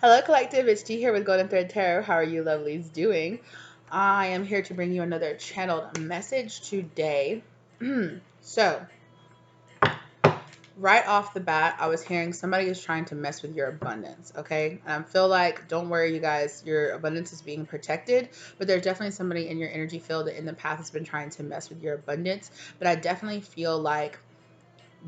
Hello, Collective. It's G here with Golden Thread Tarot. How are you, lovelies, doing? I am here to bring you another channeled message today. So, right off the bat, I was hearing somebody is trying to mess with your abundance, okay? And I feel like, don't worry, you guys, your abundance is being protected, but there's definitely somebody in your energy field that in the past has been trying to mess with your abundance. But I definitely feel like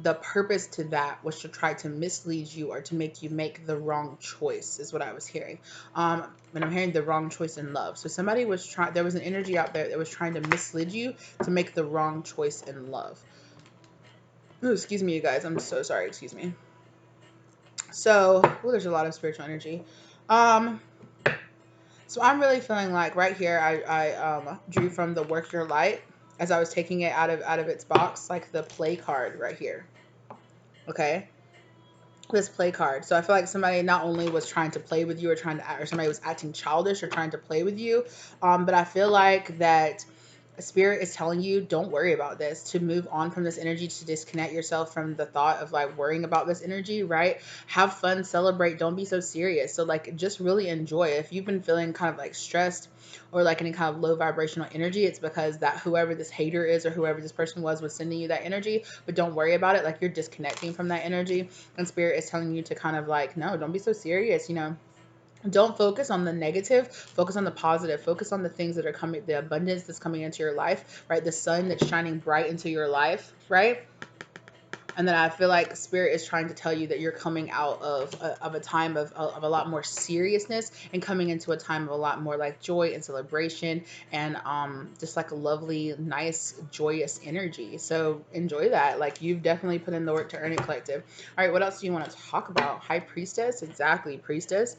the purpose to that was to try to mislead you or to make you make the wrong choice is what I was hearing. And I'm hearing the wrong choice in love. So somebody was trying, there was an energy out there that was trying to mislead you to make the wrong choice in love. Oh, excuse me, you guys. I'm so sorry. Excuse me. So, oh, there's a lot of spiritual energy. Um, so I'm really feeling like right here, I drew from the Work Your Light as I was taking it out of its box, like the play card right here. Okay, this play card. So I feel like somebody not only was trying to play with you or trying to act, or somebody was acting childish or trying to play with you, but I feel like that spirit is telling you don't worry about this, to move on from this energy, to disconnect yourself from the thought of like worrying about this energy, right? Have fun, celebrate, don't be so serious. So like just really enjoy. If you've been feeling kind of like stressed or like any kind of low vibrational energy, it's because that whoever this hater is or whoever this person was sending you that energy. But don't worry about it, like you're disconnecting from that energy, and spirit is telling you to kind of like, no, don't be so serious, don't focus on the negative, focus on the positive, focus on the things that are coming, the abundance that's coming into your life, right? The sun that's shining bright into your life, right? And then I feel like spirit is trying to tell you that you're coming out of a time of a lot more seriousness and coming into a time of a lot more like joy and celebration and just like a lovely, nice, joyous energy. So enjoy that. Like you've definitely put in the work to earn it, collective. All right, what else do you want to talk about? High Priestess, exactly, Priestess.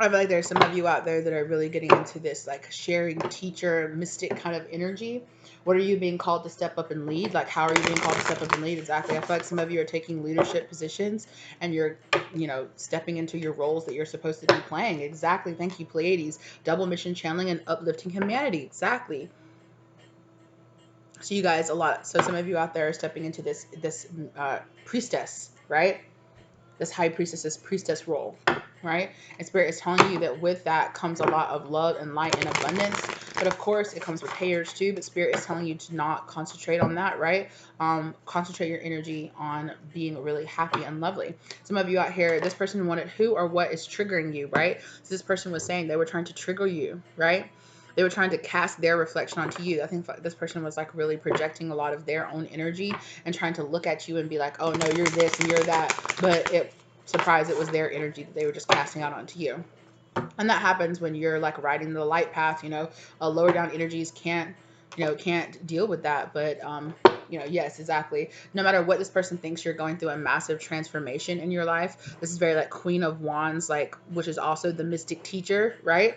I feel like there's some of you out there that are really getting into this like sharing teacher mystic kind of energy. What are you being called to step up and lead? Like how are you being called to step up and lead? Exactly. I feel like some of you are taking leadership positions and you're, stepping into your roles that you're supposed to be playing. Exactly. Thank you, Pleiades. Double mission channeling and uplifting humanity. Exactly. So you guys, a lot. So some of you out there are stepping into this priestess, right? This high priestess, this priestess role, right? And spirit is telling you that with that comes a lot of love and light and abundance. But of course, it comes with haters too. But spirit is telling you to not concentrate on that, right? Concentrate your energy on being really happy and lovely. Some of you out here, this person wanted who or what is triggering you, right? So this person was saying they were trying to trigger you, right? They were trying to cast their reflection onto you. I think this person was like really projecting a lot of their own energy and trying to look at you and be like, oh no, you're this and you're that. But surprise, it was their energy that they were just casting out onto you. And that happens when you're like riding the light path, lower down energies can't deal with that. But yes, exactly. No matter what this person thinks, you're going through a massive transformation in your life. This is very like Queen of Wands, like, which is also the mystic teacher, right?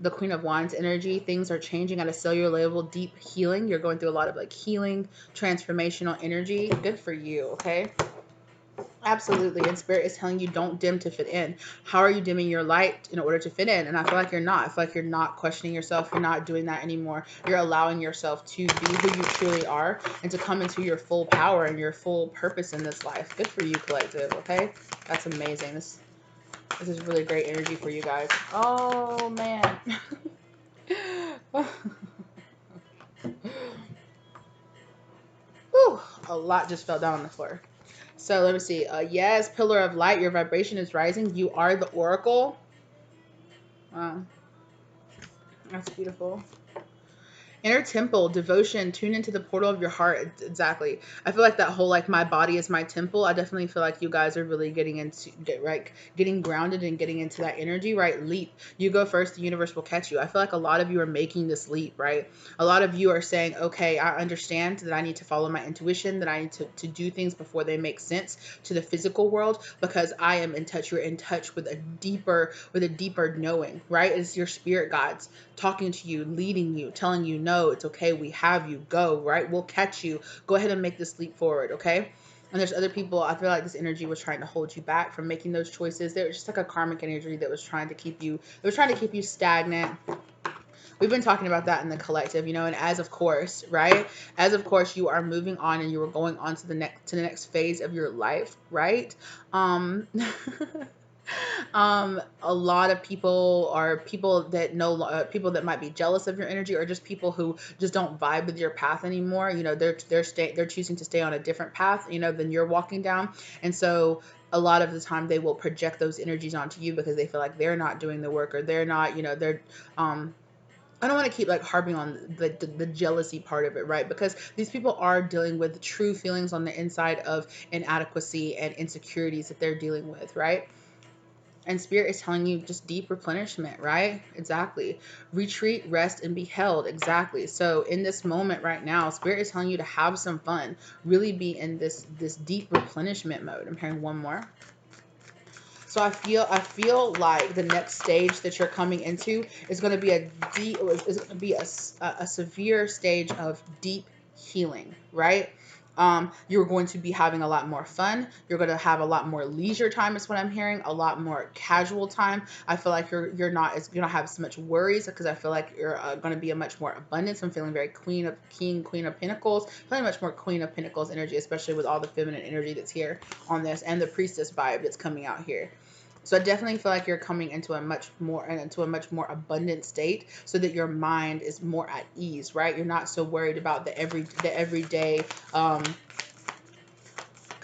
The Queen of Wands energy. Things are changing at a cellular level, deep healing. You're going through a lot of like healing, transformational energy. Good for you, okay? Absolutely. And spirit is telling you don't dim to fit in. How are you dimming your light in order to fit in? And I feel like you're not. I feel like you're not questioning yourself. You're not doing that anymore. You're allowing yourself to be who you truly are and to come into your full power and your full purpose in this life. Good for you, collective. Okay? That's amazing. This is really great energy for you guys. Oh, man. Whew, a lot just fell down on the floor. So let me see. Yes, pillar of light. Your vibration is rising. You are the oracle. Wow, that's beautiful. Inner temple, devotion, tune into the portal of your heart. Exactly. I feel like that whole like my body is my temple. I definitely feel like you guys are really getting grounded and getting into that energy, right? Leap. You go first, the universe will catch you. I feel like a lot of you are making this leap, right? A lot of you are saying, okay, I understand that I need to follow my intuition, that I need to do things before they make sense to the physical world, because I am in touch. You're in touch with a deeper knowing, right? It's your spirit guides talking to you, leading you, telling you, no, it's okay. We have you. Go, right? We'll catch you. Go ahead and make this leap forward, okay? And there's other people, I feel like this energy was trying to hold you back from making those choices. There was just like a karmic energy that was trying to keep you stagnant. We've been talking about that in the collective, and as of course, right? As of course, you are moving on and you are going on to the next phase of your life, right? A lot of people are people that know people that might be jealous of your energy, or just people who just don't vibe with your path anymore. You know, they're choosing to stay on a different path, you know, than you're walking down. And so a lot of the time they will project those energies onto you because they feel like they're not doing the work, or they're not, you know, they're I don't want to keep like harping on the jealousy part of it, right? Because these people are dealing with true feelings on the inside of inadequacy and insecurities that they're dealing with, right? And spirit is telling you just deep replenishment, right? Exactly. Retreat, rest, and be held. Exactly. So in this moment right now, spirit is telling you to have some fun, really be in this deep replenishment mode. I'm hearing one more. So I feel like the next stage that you're coming into is going to be is going to be a severe stage of deep healing, right? You're going to be having a lot more fun. You're going to have a lot more leisure time, is what I'm hearing. A lot more casual time. I feel like you don't have so much worries, because I feel like you're going to be a much more abundance. I'm feeling very Queen of Pentacles, feeling much more Queen of Pentacles energy, especially with all the feminine energy that's here on this, and the Priestess vibe that's coming out here. So I definitely feel like you're coming into a much more abundant state, so that your mind is more at ease, right? You're not so worried about the everyday kind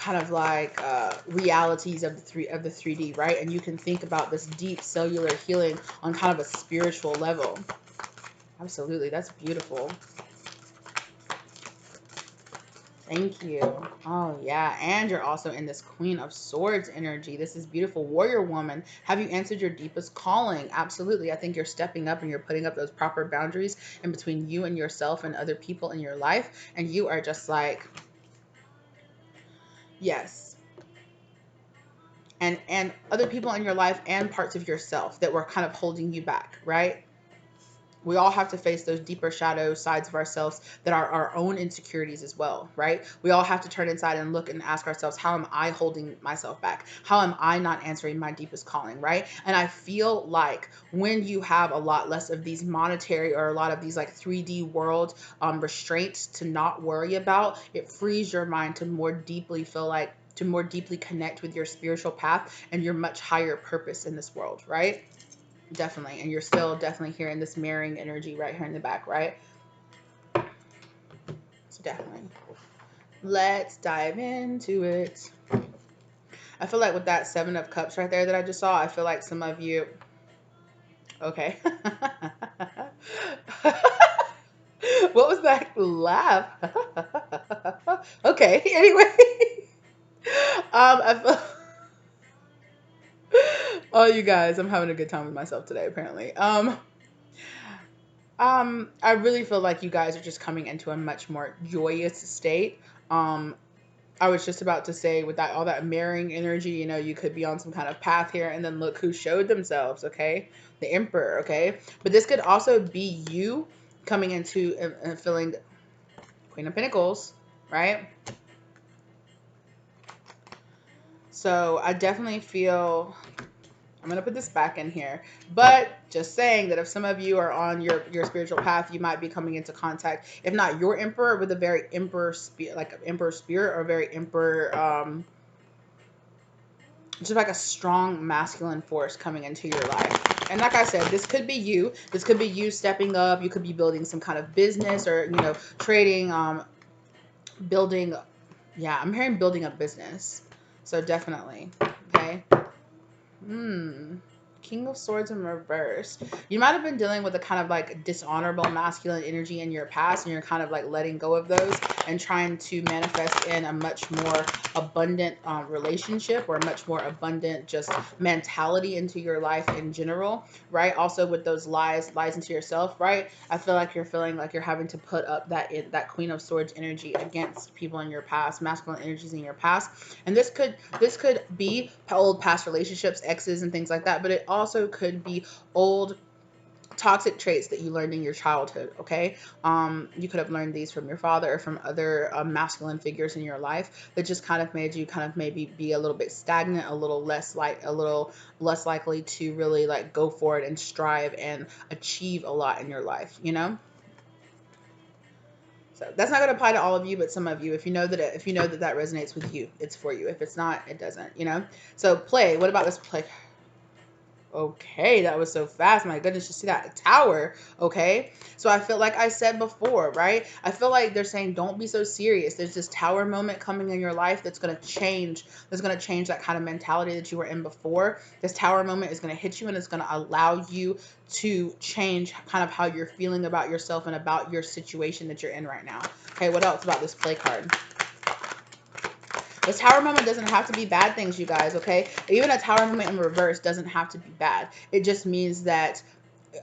of like realities of the 3D, right? And you can think about this deep cellular healing on kind of a spiritual level. Absolutely, that's beautiful. Thank you. Oh, yeah. And you're also in this Queen of Swords energy. This is beautiful. Warrior woman. Have you answered your deepest calling? Absolutely. I think you're stepping up and you're putting up those proper boundaries in between you and yourself and other people in your life. And you are just like, yes. And other people in your life and parts of yourself that were kind of holding you back, right? We all have to face those deeper shadow sides of ourselves that are our own insecurities as well, right? We all have to turn inside and look and ask ourselves, how am I holding myself back? How am I not answering my deepest calling, right? And I feel like when you have a lot less of these monetary or a lot of these like 3D world restraints to not worry about, it frees your mind to more deeply to more deeply connect with your spiritual path and your much higher purpose in this world, right? Definitely. And you're still definitely hearing this mirroring energy right here in the back, right? So definitely. Let's dive into it. I feel like with that 7 of Cups right there that I just saw, I feel like some of you... Okay. What was that laugh? Okay. Anyway. I feel... Oh, you guys, I'm having a good time with myself today, apparently. I really feel like you guys are just coming into a much more joyous state. Um, I was just about to say, with that all that mirroring energy, you know, you could be on some kind of path here, and then look who showed themselves, okay? The Emperor, okay? But this could also be you coming into and feeling Queen of Pentacles, right? So I definitely feel... I'm going to put this back in here, but just saying that if some of you are on your spiritual path, you might be coming into contact, if not your emperor, with a very emperor spirit, like an emperor spirit, or a very emperor, just like a strong masculine force coming into your life. And like I said, this could be you. This could be you stepping up. You could be building some kind of business, or, you know, trading, building. Yeah, I'm hearing building a business. So definitely. Okay. King of Swords in reverse. You might have been dealing with a kind of like dishonorable masculine energy in your past, and you're kind of like letting go of those and trying to manifest in a much more abundant relationship, or a much more abundant just mentality into your life in general, right? Also with those lies into yourself, right? I feel like you're feeling like you're having to put up that Queen of Swords energy against people in your past, masculine energies in your past. And this could be old past relationships, exes and things like that, but it also could be old toxic traits that you learned in your childhood, okay? You could have learned these from your father or from other masculine figures in your life that just kind of made you kind of maybe be a little bit stagnant, a little less likely to really like go for it and strive and achieve a lot in your life, you know? So that's not going to apply to all of you, but some of you, if you know that that resonates with you, it's for you. If it's not, it doesn't, you know? So play, what about this play? Okay, that was so fast. My goodness, you see that tower. Okay. So I feel like I said before, right? I feel like they're saying don't be so serious. There's this tower moment coming in your life that's gonna change that kind of mentality that you were in before. This tower moment is gonna hit you and it's gonna allow you to change kind of how you're feeling about yourself and about your situation that you're in right now. Okay, what else about this play card? This tower moment doesn't have to be bad things, you guys, okay? Even a tower moment in reverse doesn't have to be bad. It just means that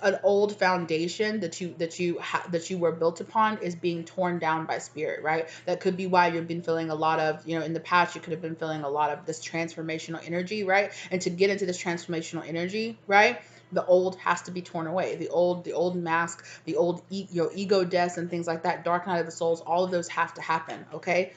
an old foundation that you were built upon is being torn down by spirit, right? That could be why you've been feeling a lot of, in the past you could have been feeling a lot of this transformational energy, right? And to get into this transformational energy, right? The old has to be torn away. The old mask, the old your ego deaths and things like that, dark night of the souls, all of those have to happen, okay?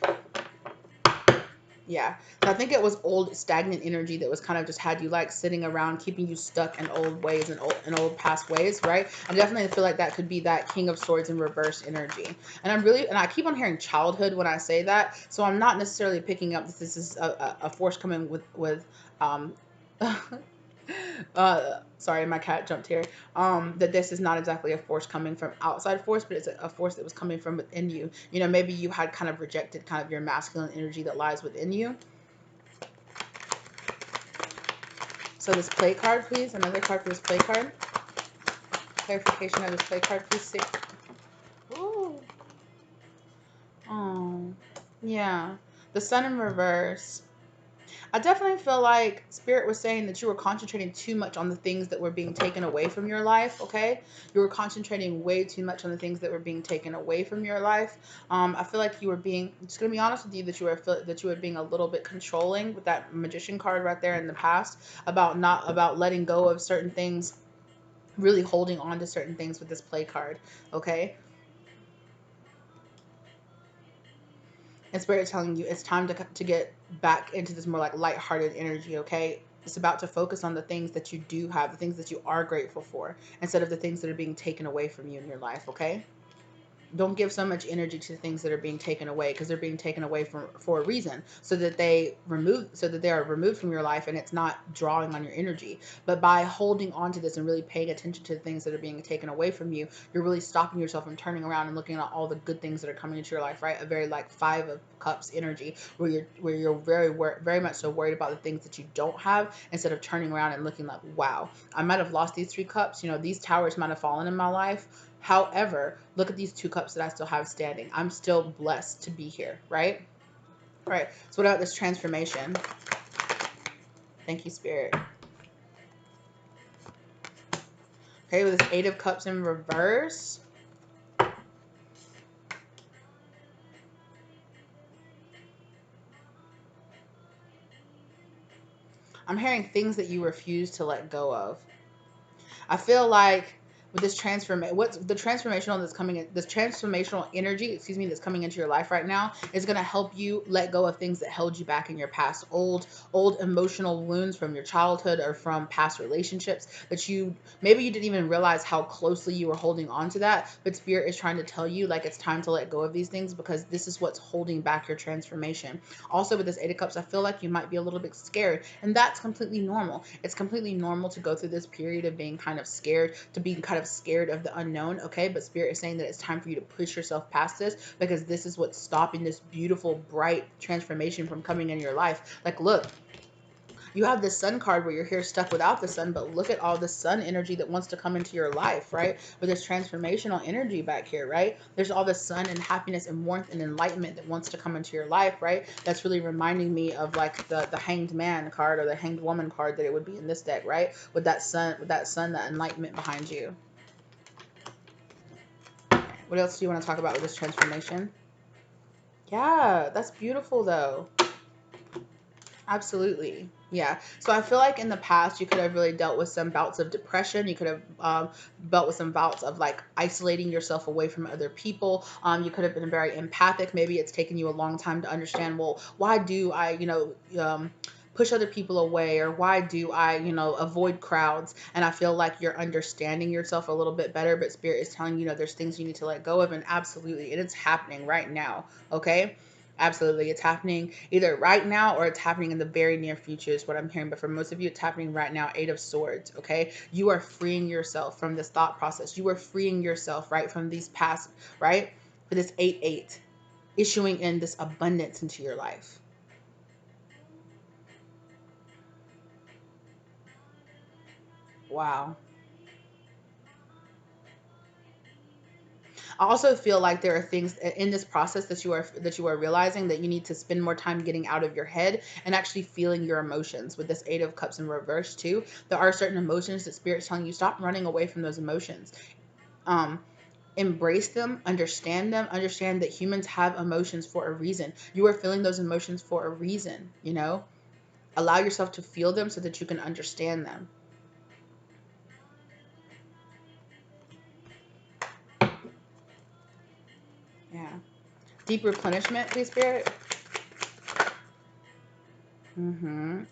Yeah. So I think it was old stagnant energy that was kind of just had you like sitting around, keeping you stuck in old ways and old past ways, right? I definitely feel like that could be that King of Swords in reverse energy. And I keep on hearing childhood when I say that. So I'm not necessarily picking up that this is a force coming with um sorry, my cat jumped here. That this is not exactly a force coming from outside force, but it's a force that was coming from within you. Maybe you had kind of rejected kind of your masculine energy that lies within you. So this play card, please. Another card for this play card. Clarification of this play card, please. Six. Ooh. Oh. Yeah. The sun in reverse. I definitely feel like Spirit was saying that you were concentrating too much on the things that were being taken away from your life, okay? You were concentrating way too much on the things that were being taken away from your life. I feel like you were being, just gonna be honest with you, that you were being a little bit controlling with that Magician card right there in the past about letting go of certain things, really holding on to certain things with this play card, okay? And Spirit is telling you it's time to get back into this more like lighthearted energy, okay? It's about to focus on the things that you do have, the things that you are grateful for, instead of the things that are being taken away from you in your life, okay? Don't give so much energy to the things that are being taken away, because they're being taken away for a reason, so that they are removed from your life and it's not drawing on your energy. But by holding on to this and really paying attention to the things that are being taken away from you, you're really stopping yourself from turning around and looking at all the good things that are coming into your life, right? A very like Five of Cups energy, where you're very much so worried about the things that you don't have, instead of turning around and looking like, wow, I might have lost these 3 cups, these towers might have fallen in my life. However, look at these 2 cups that I still have standing. I'm still blessed to be here, right? Right. So what about this transformation? Thank you, Spirit. Okay, with this 8 of Cups in reverse. I'm hearing things that you refuse to let go of. I feel like with this what's the transformational that's coming in, this transformational energy, excuse me, that's coming into your life right now is going to help you let go of things that held you back in your past, old emotional wounds from your childhood or from past relationships that maybe you didn't even realize how closely you were holding on to that, but Spirit is trying to tell you like it's time to let go of these things, because this is what's holding back your transformation. Also with this 8 of Cups, I feel like you might be a little bit scared, and that's completely normal. It's completely normal to go through this period of being kind of scared, to being kind of scared of the unknown, okay? But Spirit is saying that it's time for you to push yourself past this, because this is what's stopping this beautiful, bright transformation from coming in your life. Like, look, you have this sun card where you're here stuck without the sun, but look at all the sun energy that wants to come into your life, right? With this transformational energy back here, right? There's all the sun and happiness and warmth and enlightenment that wants to come into your life, right? That's really reminding me of like the Hanged Man card or the Hanged Woman card that it would be in this deck, right? With that sun, that enlightenment behind you. What else do you want to talk about with this transformation? Yeah, that's beautiful though. Absolutely. Yeah. So I feel like in the past, you could have really dealt with some bouts of depression. You could have dealt with some bouts of like isolating yourself away from other people. You could have been very empathic. Maybe it's taken you a long time to understand, well, why do I, push other people away, or why do I, avoid crowds? And I feel like you're understanding yourself a little bit better, but Spirit is telling you, there's things you need to let go of. And absolutely, and it's happening right now. Okay. Absolutely. It's happening either right now or it's happening in the very near future is what I'm hearing. But for most of you, it's happening right now. Eight of Swords, okay? You are freeing yourself from this thought process. You are freeing yourself, right, from these past, right? For this 8-8, issuing in this abundance into your life. Wow. I also feel like there are things in this process that you are realizing that you need to spend more time getting out of your head and actually feeling your emotions. With this 8 of Cups in reverse too, there are certain emotions that Spirit's telling you stop running away from those emotions. Um, Embrace them, understand them, understand that humans have emotions for a reason. You are feeling those emotions for a reason, you know? Allow yourself to feel them so that you can understand them. Yeah. Deep replenishment, please, Spirit.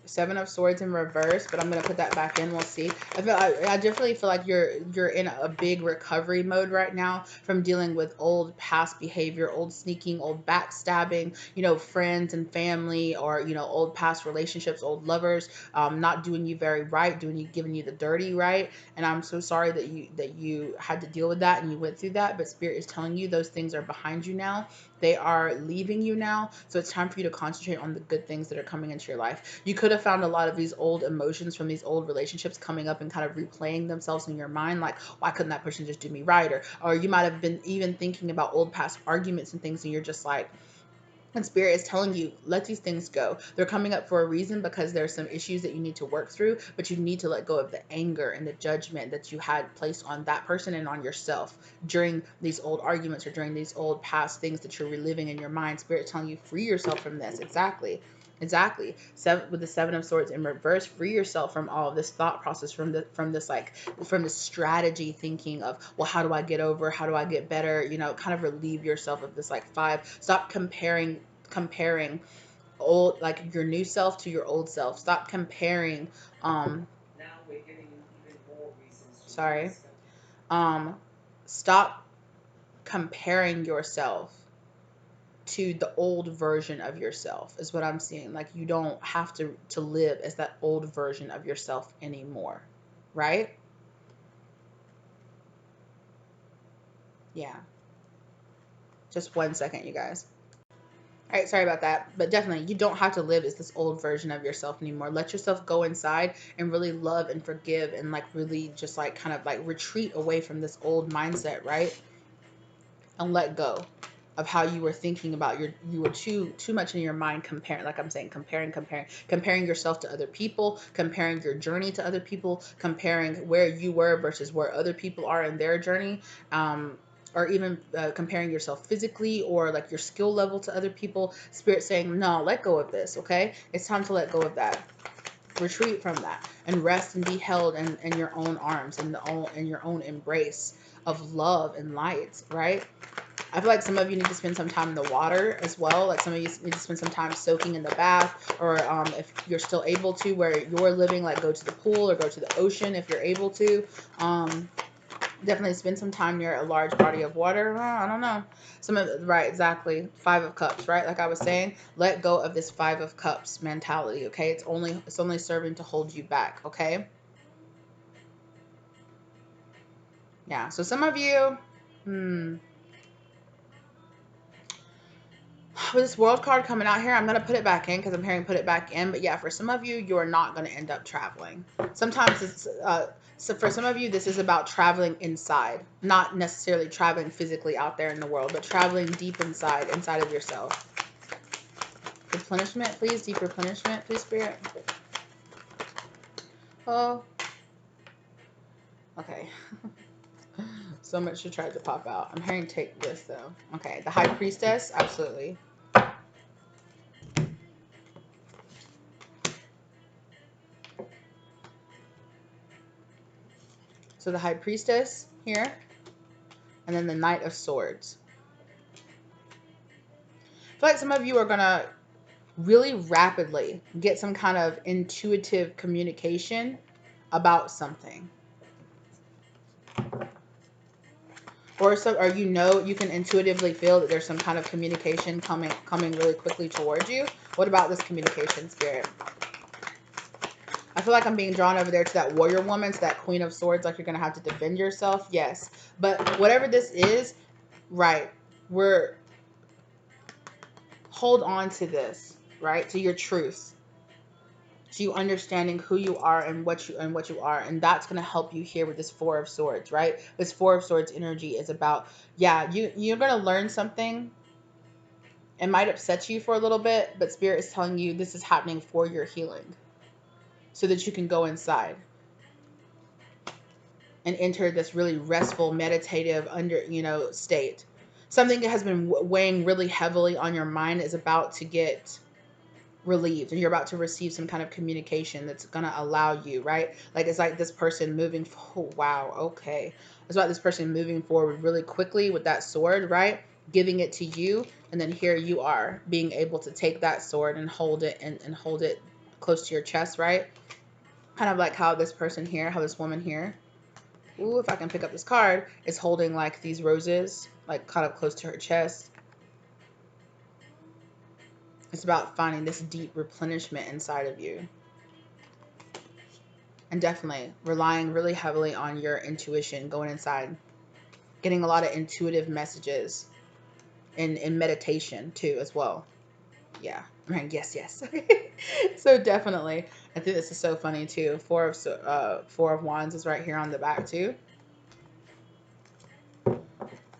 7 of Swords in reverse, but I'm gonna put that back in. We'll see. I definitely feel like you're in a big recovery mode right now from dealing with old past behavior, old sneaking, old backstabbing. You know, friends and family, or old past relationships, old lovers, not doing you very right, giving you the dirty, right. And I'm so sorry that you had to deal with that and you went through that. But Spirit is telling you those things are behind you now. They are leaving you now. So it's time for you to concentrate on the good things that are coming into your life. You could have found a lot of these old emotions from these old relationships coming up and kind of replaying themselves in your mind. Like, why couldn't that person just do me right? Or you might have been even thinking about old past arguments and things. And you're just like, and Spirit is telling you, let these things go. They're coming up for a reason because there's some issues that you need to work through, but you need to let go of the anger and the judgment that you had placed on that person and on yourself during these old arguments or during these old past things that you're reliving in your mind. Spirit telling you, free yourself from this. Exactly. Exactly. With the 7 of Swords in reverse, free yourself from all of this thought process, from this strategy thinking of, well, how do I get over? How do I get better? Kind of relieve yourself of this, like, five. Stop comparing old, like, your new self to your old self. Stop comparing. Now we're giving you even more reasons. Sorry. Stop comparing yourself to the old version of yourself is what I'm seeing. Like, you don't have to live as that old version of yourself anymore, right? Yeah. Just 1 second, you guys. All right, sorry about that. But definitely, you don't have to live as this old version of yourself anymore. Let yourself go inside and really love and forgive and, like, really just, like, kind of like retreat away from this old mindset, right? And let go of how you were thinking about you were too much in your mind comparing, like I'm saying, comparing yourself to other people, comparing your journey to other people, comparing where you were versus where other people are in their journey, or even comparing yourself physically or like your skill level to other people. Spirit saying, no, let go of this. Okay, it's time to let go of that. Retreat from that and rest and be held in your own arms, in your own embrace of love and light, right? I feel like some of you need to spend some time in the water as well. Like, some of you need to spend some time soaking in the bath, or if you're still able to, where you're living, like, go to the pool or go to the ocean if you're able to. Definitely spend some time near a large body of water. I don't know. Right, exactly. 5 of Cups, right? Like I was saying, let go of this 5 of Cups mentality. Okay, it's only serving to hold you back. Okay. Yeah. So some of you, with this World card coming out here, I'm going to put it back in because I'm hearing put it back in. But yeah, for some of you, you're not going to end up traveling. Sometimes it's, so for some of you, this is about traveling inside, not necessarily traveling physically out there in the world, but traveling deep inside of yourself. Replenishment, please. Deep replenishment, please, Spirit. Oh, okay. So much to try to pop out. I'm hearing take this, though. Okay, the High Priestess, absolutely. So the High Priestess here, and then the Knight of Swords. I feel like some of you are going to really rapidly get some kind of intuitive communication about something. or you know, you can intuitively feel that there's some kind of communication coming really quickly towards you. What about this communication, Spirit? I feel like I'm being drawn over there to that warrior woman, to that Queen of Swords, like you're going to have to defend yourself. Yes. But whatever this is, right, hold on to this, right, to your truth, to you understanding who you are and what you are, and that's going to help you here with this Four of Swords, right? This Four of Swords energy is about, yeah, you're going to learn something. It might upset you for a little bit, but Spirit is telling you this is happening for your healing, so that you can go inside and enter this really restful, meditative state. Something that has been weighing really heavily on your mind is about to get relieved, and you're about to receive some kind of communication that's going to allow you, right? Like it's like this person moving, oh wow, okay. It's about this person moving forward really quickly with that sword, right? Giving it to you, and then here you are being able to take that sword and hold it and hold it close to your chest, right? Kind of like how this person here, how this woman here, ooh, if I can pick up this card, is holding like these roses, like kind of close to her chest. It's about finding this deep replenishment inside of you. And definitely relying really heavily on your intuition, going inside, getting a lot of intuitive messages in meditation too as well. Yeah. Right. Yes, yes. So definitely. I think this is so funny too. Four of Wands is right here on the back too.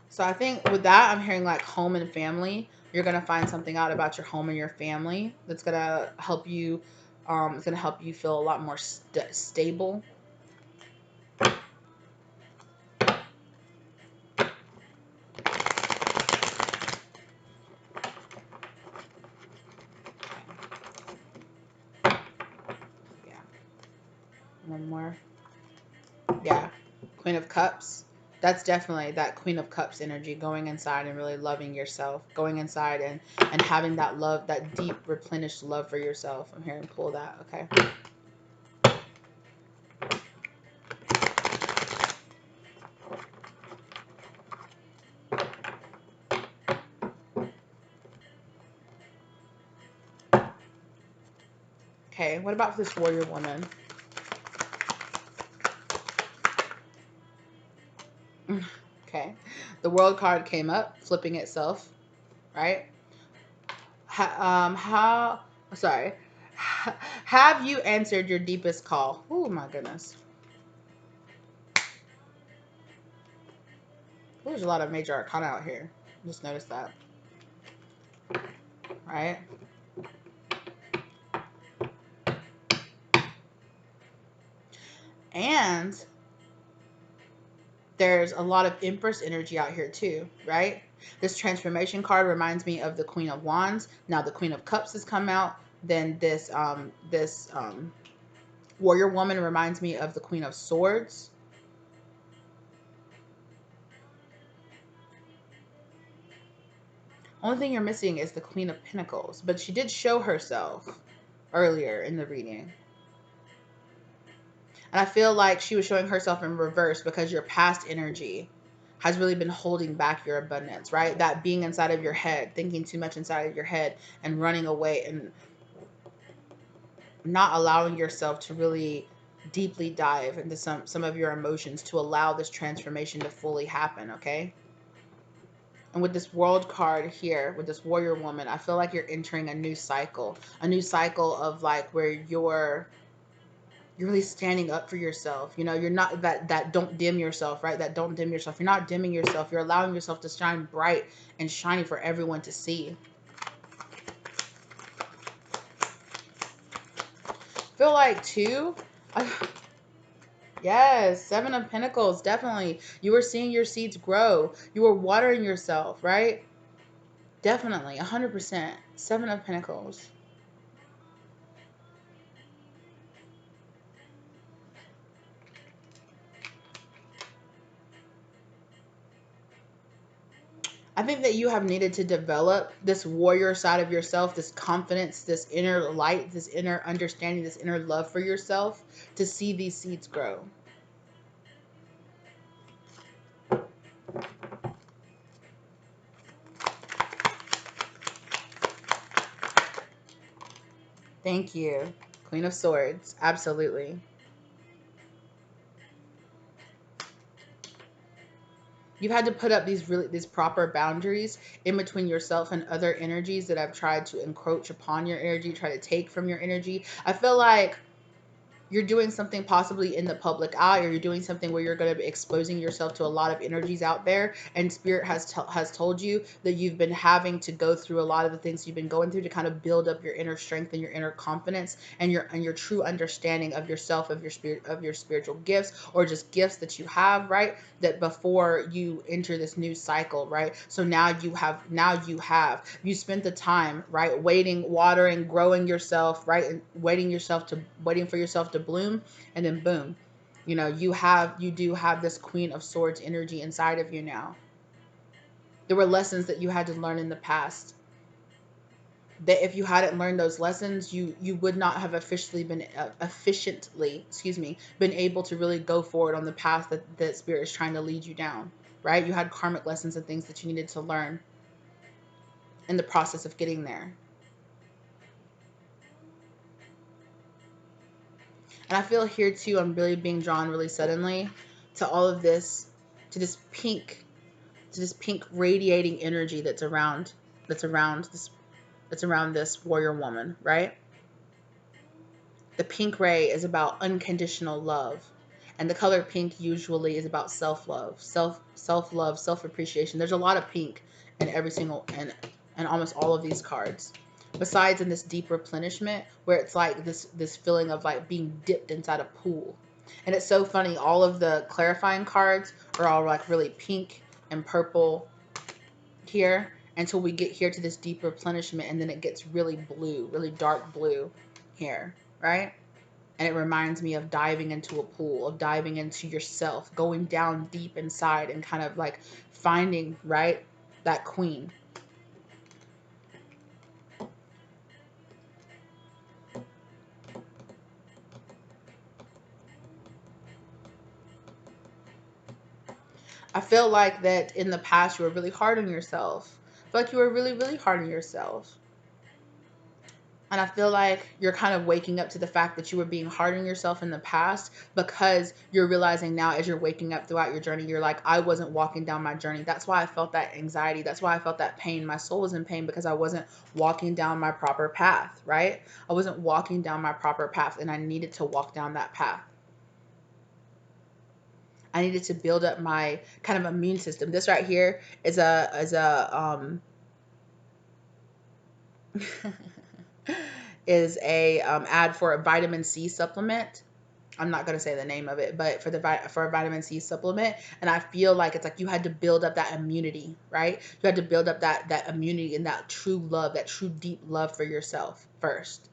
So I think with that, I'm hearing like home and family. You're going to find something out about your home and your family that's going to help you. It's going to help you feel a lot more stable. Yeah. One more. Yeah. Queen of Cups. That's definitely that Queen of Cups energy, going inside and really loving yourself, going inside and having that love, that deep replenished love for yourself. I'm hearing pull that. Okay. Okay. What about this warrior woman? Okay. The World card came up, flipping itself, right? How, sorry. Have you answered your deepest call? Oh my goodness. There's a lot of major arcana out here. Just noticed that. Right? And there's a lot of Empress energy out here too, right? This transformation card reminds me of the Queen of Wands. Now the Queen of Cups has come out. Then this warrior woman reminds me of the Queen of Swords. Only thing you're missing is the Queen of Pentacles, but she did show herself earlier in the reading. And I feel like she was showing herself in reverse because your past energy has really been holding back your abundance, right? That being inside of your head, thinking too much inside of your head and running away and not allowing yourself to really deeply dive into some of your emotions to allow this transformation to fully happen, okay? And with this world card here, with this warrior woman, I feel like you're entering a new cycle of like where you're really standing up for yourself. You know, you're not that don't dim yourself, right? That don't dim yourself. You're not dimming yourself. You're allowing yourself to shine bright and shiny for everyone to see. Feel like too, yes, Seven of Pentacles, definitely. You were seeing your seeds grow. You were watering yourself, right? Definitely, 100%. Seven of Pentacles. I think that you have needed to develop this warrior side of yourself, this confidence, this inner light, this inner understanding, this inner love for yourself to see these seeds grow. Thank you. Queen of Swords. Absolutely. You've had to put up these proper boundaries in between yourself and other energies that have tried to encroach upon your energy, try to take from your energy. I feel like you're doing something possibly in the public eye, or you're doing something where you're going to be exposing yourself to a lot of energies out there, and spirit has told you that you've been having to go through a lot of the things you've been going through to kind of build up your inner strength and your inner confidence and your true understanding of yourself, of your spirit, of your spiritual gifts, or just gifts that you have, right? That before you enter this new cycle, right? So you spent the time, right, waiting, watering, growing yourself, right, and waiting for yourself to bloom, and then boom, you do have this Queen of Swords energy inside of you now. There were lessons that you had to learn in the past, that if you hadn't learned those lessons, you would not have officially been efficiently, excuse me, been able to really go forward on the path that spirit is trying to lead you down, right? You had karmic lessons and things that you needed to learn in the process of getting there. And I feel here too, I'm really being drawn really suddenly to all of this, to this pink, to this pink radiating energy that's around this warrior woman, right? The pink ray is about unconditional love. And the color pink usually is about self-love, self-love, self-appreciation. There's a lot of pink in every single and almost all of these cards. Besides in this deep replenishment where it's like this feeling of like being dipped inside a pool. And it's so funny, all of the clarifying cards are all like really pink and purple here until we get here to this deep replenishment, and then it gets really blue, really dark blue here, right? And it reminds me of diving into a pool, of diving into yourself, going down deep inside and kind of like finding, right, that queen. I feel like that in the past you were really hard on yourself. I feel like you were really, really hard on yourself. And I feel like you're kind of waking up to the fact that you were being hard on yourself in the past, because you're realizing now as you're waking up throughout your journey, you're like, I wasn't walking down my journey. That's why I felt that anxiety. That's why I felt that pain. My soul was in pain because I wasn't walking down my proper path, right? I wasn't walking down my proper path, and I needed to walk down that path. I needed to build up my kind of immune system. This right here is a ad for a vitamin C supplement. I'm not going to say the name of it, but for a vitamin C supplement. And I feel like it's like you had to build up that immunity, right? You had to build up that immunity and that true love, that true deep love for yourself first.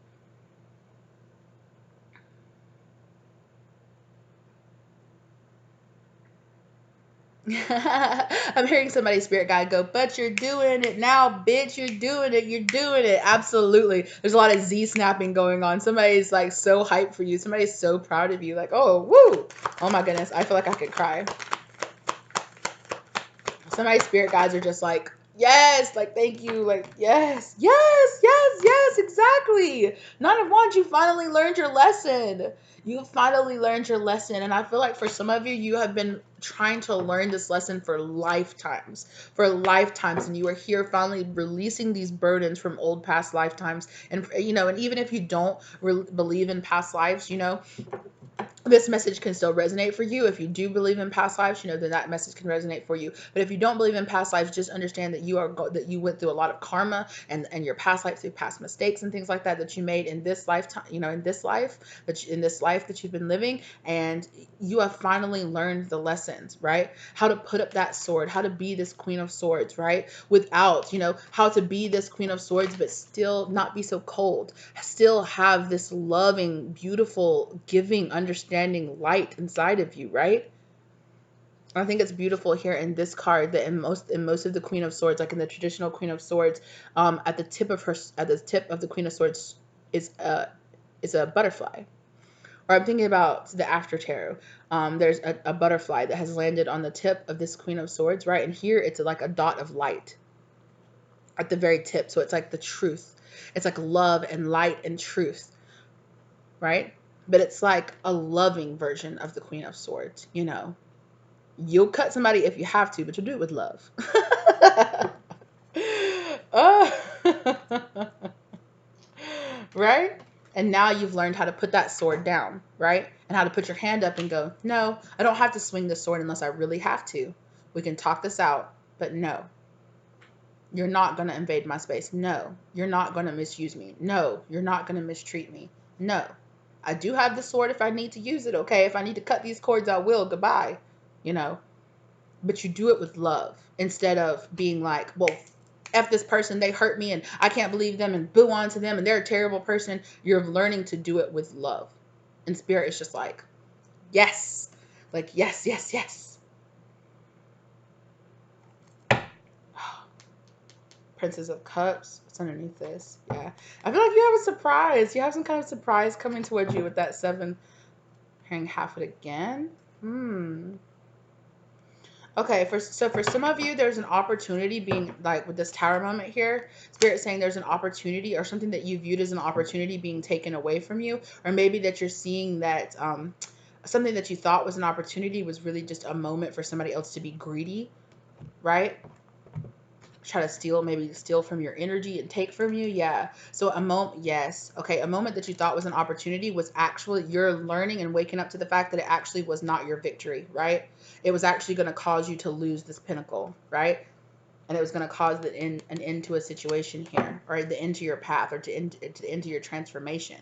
I'm hearing somebody's spirit guide go, but you're doing it now, bitch. You're doing it. You're doing it. Absolutely. There's a lot of Z snapping going on. Somebody's like so hyped for you. Somebody's so proud of you. Like, oh, woo. Oh my goodness. I feel like I could cry. Somebody's spirit guides are just like, yes, like, thank you, like, yes, yes, yes, yes, exactly. Nine of Wands, you finally learned your lesson. You finally learned your lesson. And I feel like for some of you, you have been trying to learn this lesson for lifetimes. And you are here finally releasing these burdens from old past lifetimes. And, and even if you don't believe in past lives, this message can still resonate for you. If you do believe in past lives, then that message can resonate for you. But if you don't believe in past lives, just understand that that you went through a lot of karma and your past life through past mistakes and things like that that you made in this lifetime, in this life that you've been living, and you have finally learned the lessons, right? How to put up that sword, how to be this Queen of Swords, right? Without, how to be this Queen of Swords, but still not be so cold, still have this loving, beautiful, giving, understanding light inside of you, right? I think it's beautiful here in this card that in most of the Queen of Swords, like in the traditional Queen of Swords, at the tip of the Queen of Swords is a butterfly. Or I'm thinking about the After Tarot. There's a butterfly that has landed on the tip of this Queen of Swords, right? And here it's like a dot of light at the very tip. So it's like the truth. It's like love and light and truth, right? But it's like a loving version of the Queen of Swords, you know. You'll cut somebody if you have to, but you'll do it with love. Oh. Right? And now you've learned how to put that sword down, right? And how to put your hand up and go, no, I don't have to swing this sword unless I really have to. We can talk this out, but no. You're not going to invade my space. No. You're not going to misuse me. No. You're not going to mistreat me. No. I do have the sword if I need to use it, okay? If I need to cut these cords, I will. Goodbye. You know? But you do it with love instead of being like, well, F this person, they hurt me and I can't believe them and boo on to them and they're a terrible person. You're learning to do it with love. And spirit is just like, yes. Like, yes, yes, yes. Princess of Cups. What's underneath this? Yeah. I feel like you have a surprise. You have some kind of surprise coming towards you with that 7. Hearing half it again. Okay, so for some of you, there's an opportunity being like with this tower moment here. Spirit saying there's an opportunity or something that you viewed as an opportunity being taken away from you, or maybe that you're seeing that something that you thought was an opportunity was really just a moment for somebody else to be greedy, right? Try to steal, maybe steal from your energy and take from you. Yeah. So a moment, yes. Okay. A moment that you thought was an opportunity was actually you're learning and waking up to the fact that it actually was not your victory, right? It was actually going to cause you to lose this pinnacle, right? And it was going to cause an end to a situation here, or the end to your path, or to end to your transformation.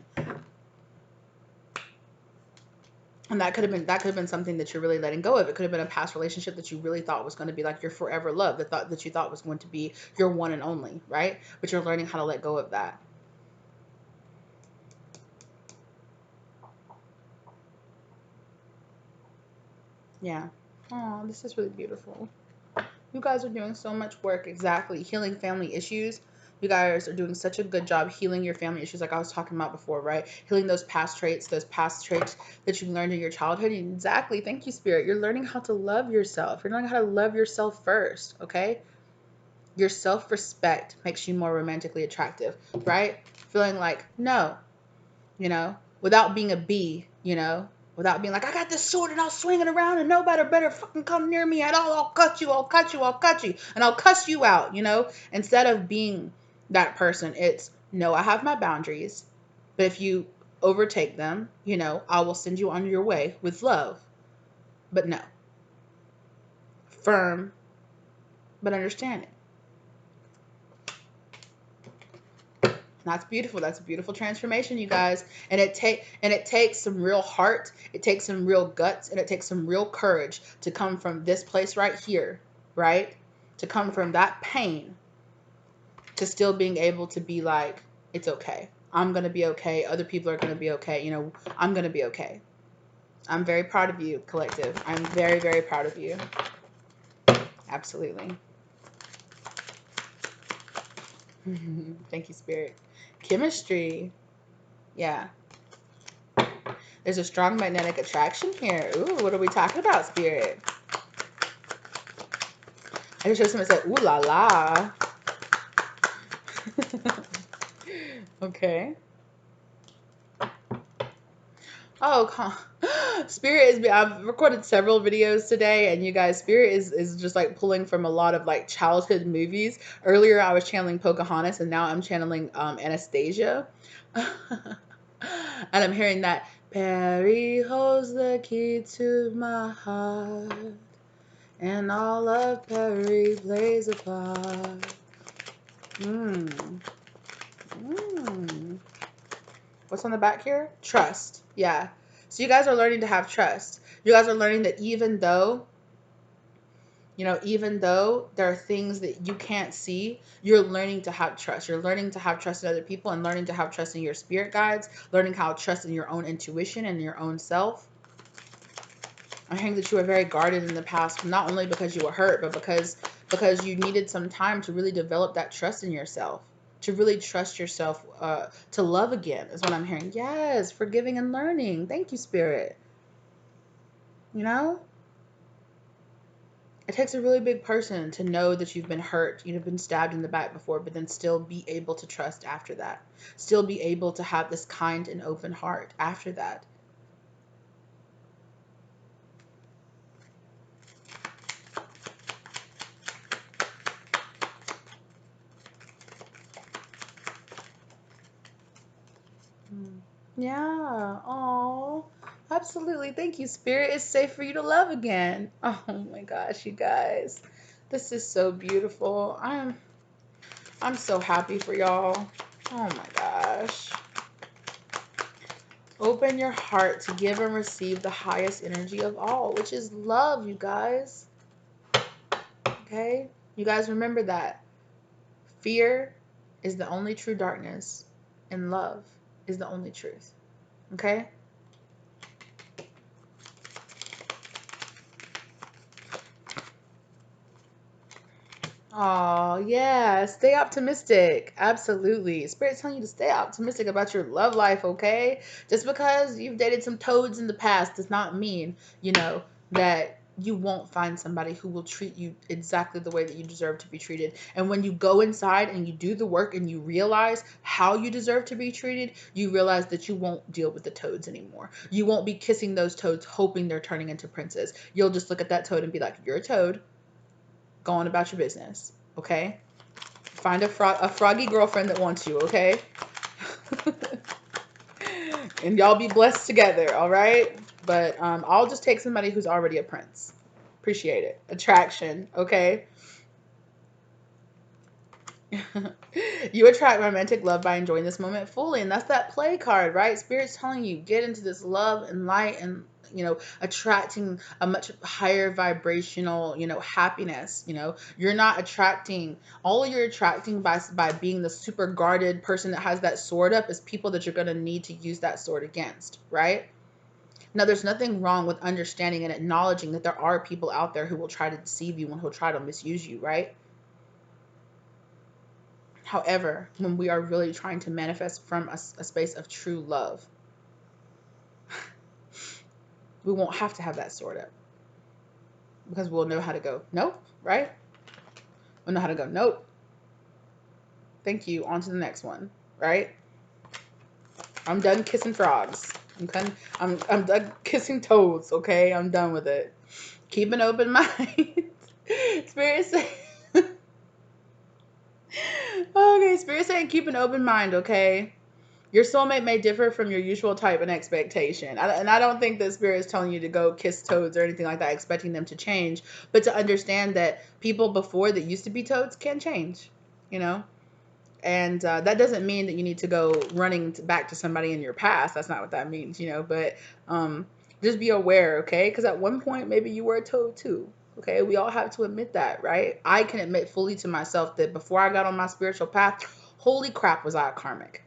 And that could have been something that you're really letting go of. It could have been a past relationship that you really thought was going to be like your forever love, that you thought was going to be your one and only, right? But you're learning how to let go of that. Yeah. Oh, this is really beautiful. You guys are doing so much work. Exactly. Healing family issues. You guys are doing such a good job healing your family issues, like I was talking about before, right? Healing those past traits that you learned in your childhood. Exactly. Thank you, Spirit. You're learning how to love yourself. You're learning how to love yourself first, okay? Your self-respect makes you more romantically attractive, right? Feeling like, no, you know, without being a bee, you know, without being like, I got this sword and I'll swing it around and nobody better fucking come near me at all. I'll cut you, I'll cut you, I'll cut you, and I'll cuss you out, you know? Instead of being that person, it's, no, I have my boundaries, but if you overtake them, you know, I will send you on your way with love. But no. Firm, but understanding. That's beautiful. That's a beautiful transformation, you guys. And it takes some real heart, it takes some real guts, and it takes some real courage to come from this place right here, right? To come from that pain to still being able to be like, it's okay. I'm going to be okay. Other people are going to be okay. You know, I'm going to be okay. I'm very proud of you, collective. I'm very, very proud of you. Absolutely. Thank you, Spirit. Chemistry. Yeah. There's a strong magnetic attraction here. Ooh, what are we talking about, Spirit? I just heard someone say, ooh la la. Okay. Oh, Spirit is, I've recorded several videos today, and you guys, Spirit is just like pulling from a lot of like childhood movies. Earlier, I was channeling Pocahontas, and now I'm channeling Anastasia. And I'm hearing that, Perry holds the key to my heart, and all of Perry plays a part. What's on the back here? Trust. Yeah. So you guys are learning to have trust. You guys are learning that even though there are things that you can't see, you're learning to have trust. You're learning to have trust in other people and learning to have trust in your spirit guides, learning how to trust in your own intuition and your own self. I'm hearing that you were very guarded in the past, not only because you were hurt, but because you needed some time to really develop that trust in yourself, to really trust yourself, to love again, is what I'm hearing. Yes, forgiving and learning. Thank you, Spirit. You know? It takes a really big person to know that you've been hurt, you've been stabbed in the back before, but then still be able to trust after that. Still be able to have this kind and open heart after that. Mm. Yeah. Oh, absolutely. Thank you, Spirit. It's safe for you to love again. Oh my gosh, you guys. This is so beautiful. I'm so happy for y'all. Oh my gosh. Open your heart to give and receive the highest energy of all, which is love, you guys. Okay? You guys remember that. Fear is the only true darkness, and love is the only truth. Okay? Oh, yeah. Stay optimistic. Absolutely. Spirit's telling you to stay optimistic about your love life, okay? Just because you've dated some toads in the past does not mean, that you won't find somebody who will treat you exactly the way that you deserve to be treated. And when you go inside and you do the work and you realize how you deserve to be treated, you realize that you won't deal with the toads anymore. You won't be kissing those toads hoping they're turning into princes. You'll just look at that toad and be like, you're a toad. Go on about your business, okay? Find a froggy girlfriend that wants you, okay? And y'all be blessed together, all right? But I'll just take somebody who's already a prince. Appreciate it. Attraction, okay? You attract romantic love by enjoying this moment fully, and that's that play card, right? Spirit's telling you get into this love and light and attracting a much higher vibrational happiness. You're not attracting, all you're attracting by being the super guarded person that has that sword up is people that you're going to need to use that sword against, right? Now, there's nothing wrong with understanding and acknowledging that there are people out there who will try to deceive you and who'll try to misuse you, right? However, when we are really trying to manifest from a space of true love, we won't have to have that sword up because we'll know how to go, nope, right? We'll know how to go, nope. Thank you. On to the next one, right? I'm done kissing frogs. I'm done kissing toads, okay? I'm done with it. Keep an open mind. Spirit saying, okay, Spirit saying keep an open mind, okay? Your soulmate may differ from your usual type and expectation. And I don't think that Spirit is telling you to go kiss toads or anything like that, expecting them to change, but to understand that people before that used to be toads can change, And that doesn't mean that you need to go running back to somebody in your past. That's not what that means, But just be aware, okay? Because at one point, maybe you were a toad too. Okay, we all have to admit that, right? I can admit fully to myself that before I got on my spiritual path, holy crap, was I karmic.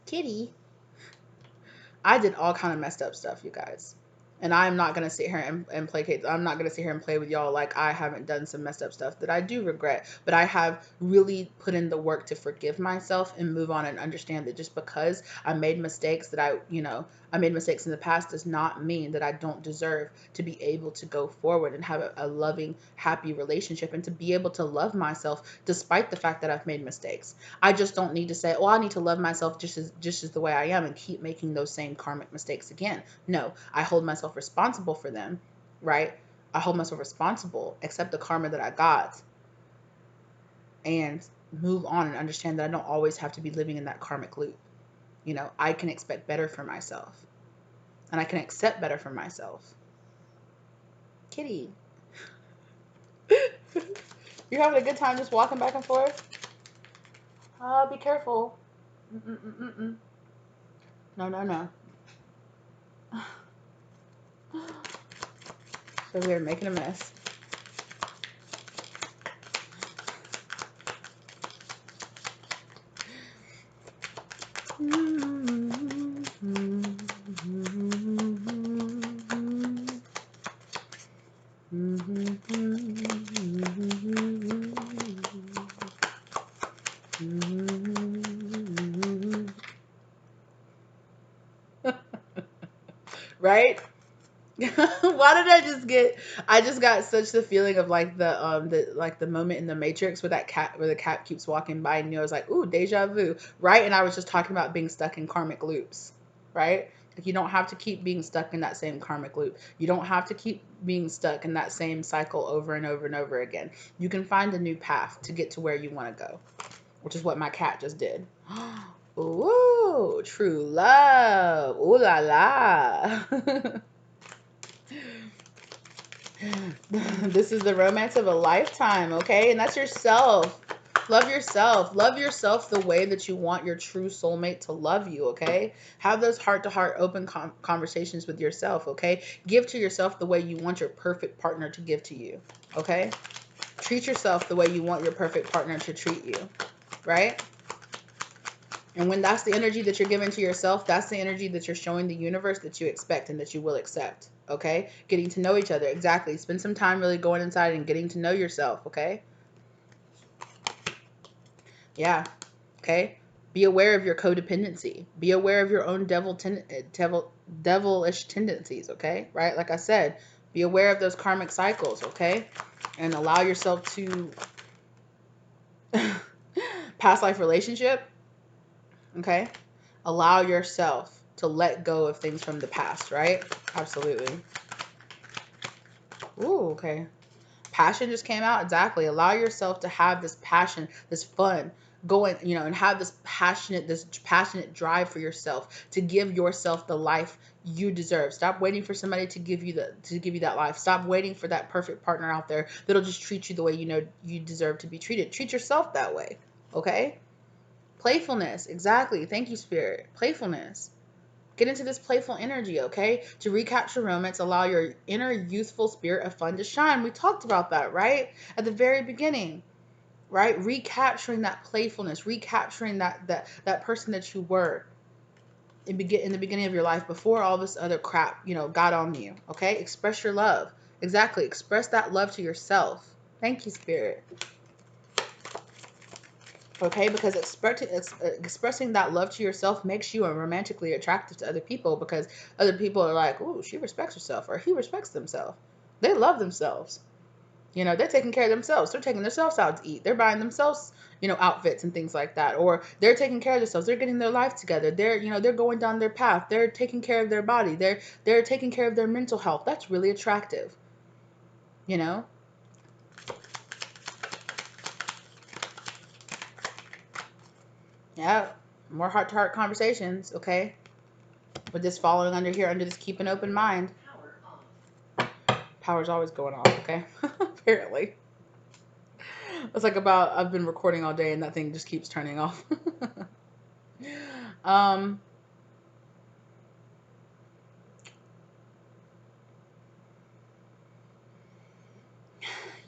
Kitty. I did all kind of messed up stuff, you guys. And I'm not going to sit here and placate. I'm not going to sit here and play with y'all like I haven't done some messed up stuff that I do regret. But I have really put in the work to forgive myself and move on and understand that just because I made mistakes I made mistakes in the past does not mean that I don't deserve to be able to go forward and have a loving, happy relationship and to be able to love myself despite the fact that I've made mistakes. I just don't need to say, oh, I need to love myself just as the way I am and keep making those same karmic mistakes again. No, I hold myself responsible for them, right? I hold myself responsible, accept the karma that I got, and move on and understand that I don't always have to be living in that karmic loop. I can expect better for myself. And I can accept better for myself. Kitty. You're having a good time just walking back and forth? Be careful. Mm-mm-mm-mm. No, no, no. So we're making a mess. Right? Why did I just get? I just got such the feeling of like the moment in the Matrix where the cat keeps walking by and I was like, ooh, deja vu, right? And I was just talking about being stuck in karmic loops, right? Like you don't have to keep being stuck in that same karmic loop. You don't have to keep being stuck in that same cycle over and over and over again. You can find a new path to get to where you want to go, which is what my cat just did. Ooh, true love. Ooh la la. This is the romance of a lifetime, okay? And that's yourself. Love yourself. Love yourself the way that you want your true soulmate to love you, okay? Have those heart-to-heart open conversations with yourself, okay? Give to yourself the way you want your perfect partner to give to you, okay? Treat yourself the way you want your perfect partner to treat you, right? And when that's the energy that you're giving to yourself, that's the energy that you're showing the universe that you expect and that you will accept. Okay? Getting to know each other. Exactly. Spend some time really going inside and getting to know yourself. Okay? Yeah. Okay? Be aware of your codependency. Be aware of your own devilish tendencies. Okay? Right? Like I said, be aware of those karmic cycles. Okay? And allow yourself to past life relationship. Okay? Allow yourself to let go of things from the past, right? Absolutely. Ooh, okay. Passion just came out. Exactly. Allow yourself to have this passion, this fun going, and have this passionate drive for yourself to give yourself the life you deserve. Stop waiting for somebody to give you that life. Stop waiting for that perfect partner out there that'll just treat you the way you know you deserve to be treated. Treat yourself that way. Okay? Playfulness. Exactly. Thank you, Spirit. Playfulness. Get into this playful energy, okay? To recapture romance, allow your inner youthful spirit of fun to shine. We talked about that, right? At the very beginning, right? Recapturing that playfulness, recapturing that person that you were in the beginning of your life before all this other crap, got on you, okay? Express your love. Exactly. Express that love to yourself. Thank you, Spirit. Okay, because expressing that love to yourself makes you romantically attractive to other people because other people are like, "Ooh, she respects herself," or "He respects themselves." They love themselves. They're taking care of themselves. They're taking themselves out to eat. They're buying themselves, outfits and things like that. Or they're taking care of themselves. They're getting their life together. They're going down their path. They're taking care of their body. They're taking care of their mental health. That's really attractive. You know? Yeah. More heart-to-heart conversations, okay? With this falling under this keep an open mind. Power's always going off, okay? Apparently. It's like I've been recording all day and that thing just keeps turning off. um,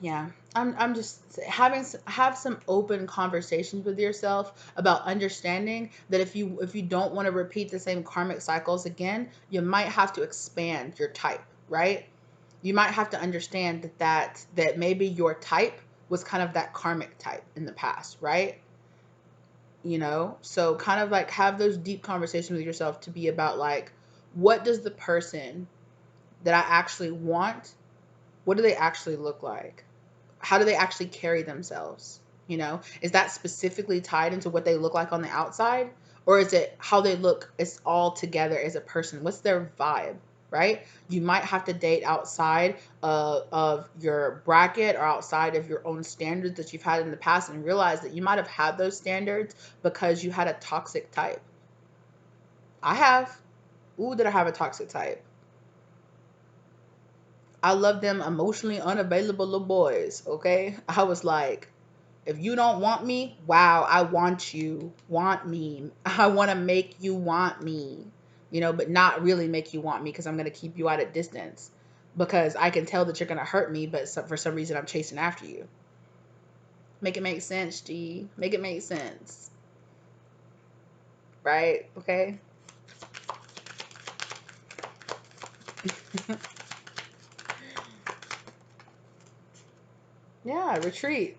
yeah. I'm just have some open conversations with yourself about understanding that if you don't want to repeat the same karmic cycles again, you might have to expand your type, right? You might have to understand that maybe your type was kind of that karmic type in the past, right? So kind of like have those deep conversations with yourself to be about like, what does the person that I actually want, what do they actually look like? How do they actually carry themselves? Is that specifically tied into what they look like on the outside? Or is it how they look is all together as a person? What's their vibe, right? You might have to date outside of your bracket or outside of your own standards that you've had in the past and realize that you might have had those standards because you had a toxic type. I have. Ooh, did I have a toxic type? I love them emotionally unavailable little boys, okay? I was like, if you don't want me, wow, I want you. Want me. I want to make you want me, but not really make you want me because I'm going to keep you at a distance because I can tell that you're going to hurt me, but for some reason I'm chasing after you. Make it make sense, G. Make it make sense. Right? Okay? Yeah, retreat.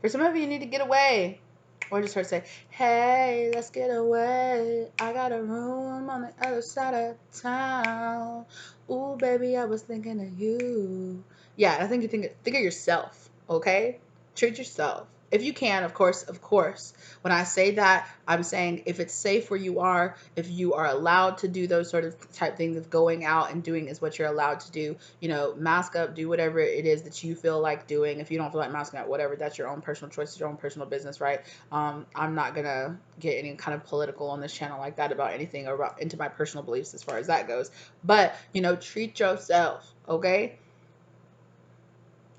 For some of you, you need to get away. Or just her say, hey, let's get away. I got a room on the other side of town. Ooh, baby, I was thinking of you. Yeah, I think you think of yourself, okay? Treat yourself. If you can, of course, of course. When I say that, I'm saying if it's safe where you are, if you are allowed to do those sort of type things of going out and doing is what you're allowed to do, you know, mask up, do whatever it is that you feel like doing. If you don't feel like masking up, whatever, that's your own personal choice, your own personal business, right? I'm not gonna get any kind of political on this channel like that about anything or about into my personal beliefs as far as that goes. But you know, treat yourself, okay?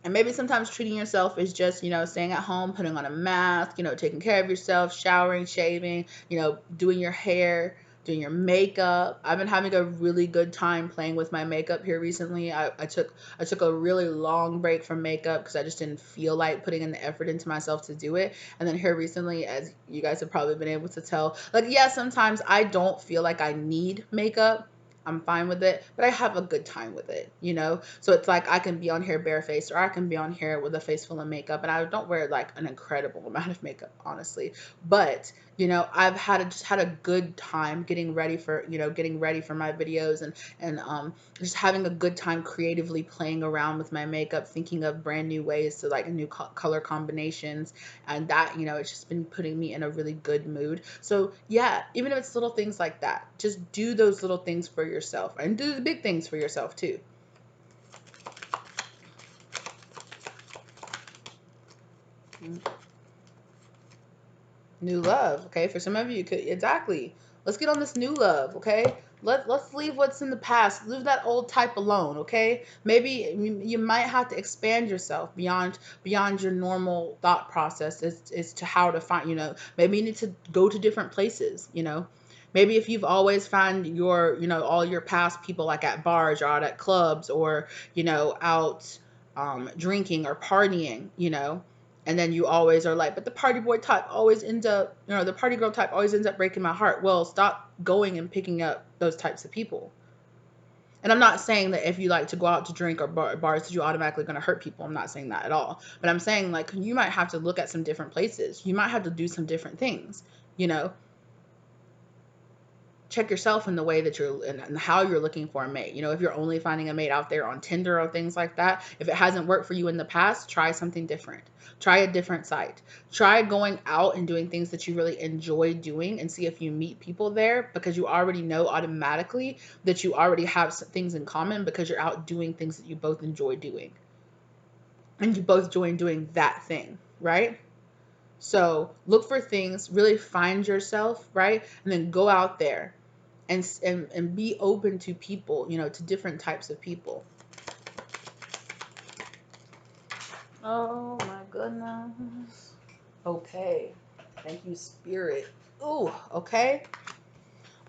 And maybe sometimes treating yourself is just, you know, staying at home, putting on a mask, you know, taking care of yourself, showering, shaving, you know, doing your hair, doing your makeup. I've been having a really good time playing with my makeup here recently. I took a really long break from makeup because I just didn't feel like putting in the effort into myself to do it. And then here recently, as you guys have probably been able to tell, like, yeah, sometimes I don't feel like I need makeup. I'm fine with it, but I have a good time with it, you know? So it's like I can be on here barefaced or I can be on here with a face full of makeup, and I don't wear like an incredible amount of makeup, honestly. But, you know, I've just had a good time getting ready for, you know, getting ready for my videos and just having a good time creatively playing around with my makeup, thinking of brand new ways to like new color combinations, and that, you know, it's just been putting me in a really good mood. So yeah, even if it's little things like that, just do those little things for yourself and do the big things for yourself too. New love, okay? For some of you, could exactly. Let's get on this new love, okay? Let's leave what's in the past. Leave that old type alone, okay? Maybe you might have to expand yourself beyond your normal thought process as to how to find, you know, maybe you need to go to different places, you know. Maybe if you've always found your, you know, all your past people like at bars or out at clubs or, you know, out drinking or partying, you know, and then you always are like, but the party boy type always ends up, you know, the party girl type always ends up breaking my heart. Well, stop going and picking up those types of people. And I'm not saying that if you like to go out to drink or bars, that you're automatically going to hurt people. I'm not saying that at all. But I'm saying like you might have to look at some different places. You might have to do some different things. You know, check yourself in the way that you're and how you're looking for a mate. You know, if you're only finding a mate out there on Tinder or things like that, if it hasn't worked for you in the past, try something different. Try a different site. Try going out and doing things that you really enjoy doing and see if you meet people there, because you already know automatically that you already have some things in common because you're out doing things that you both enjoy doing. And you both enjoy doing that thing, right? So look for things, really find yourself, right? And then go out there and be open to people, you know, to different types of people. Oh my goodness. Okay. Thank you, Spirit. Ooh, okay.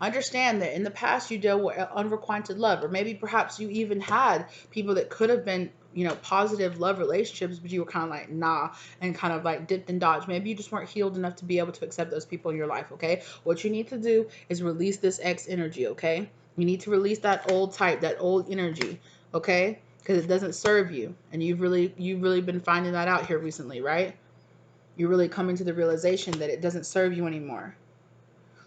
Understand that in the past you dealt with unrequited love, or maybe perhaps you even had people that could have been, you know, positive love relationships, but you were kind of like, nah, and kind of like dipped and dodged. Maybe you just weren't healed enough to be able to accept those people in your life, okay? What you need to do is release this ex energy, okay? You need to release that old type, that old energy, okay? Because it doesn't serve you. And you've really been finding that out here recently, right? You're really coming to the realization that it doesn't serve you anymore.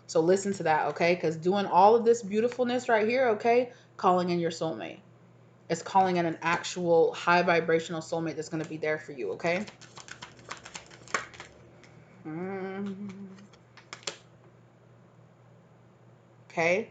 So listen to that, okay? Because doing all of this beautifulness right here, okay, calling in your soulmate. It's calling in an actual high vibrational soulmate that's going to be there for you, okay? Mm. Okay.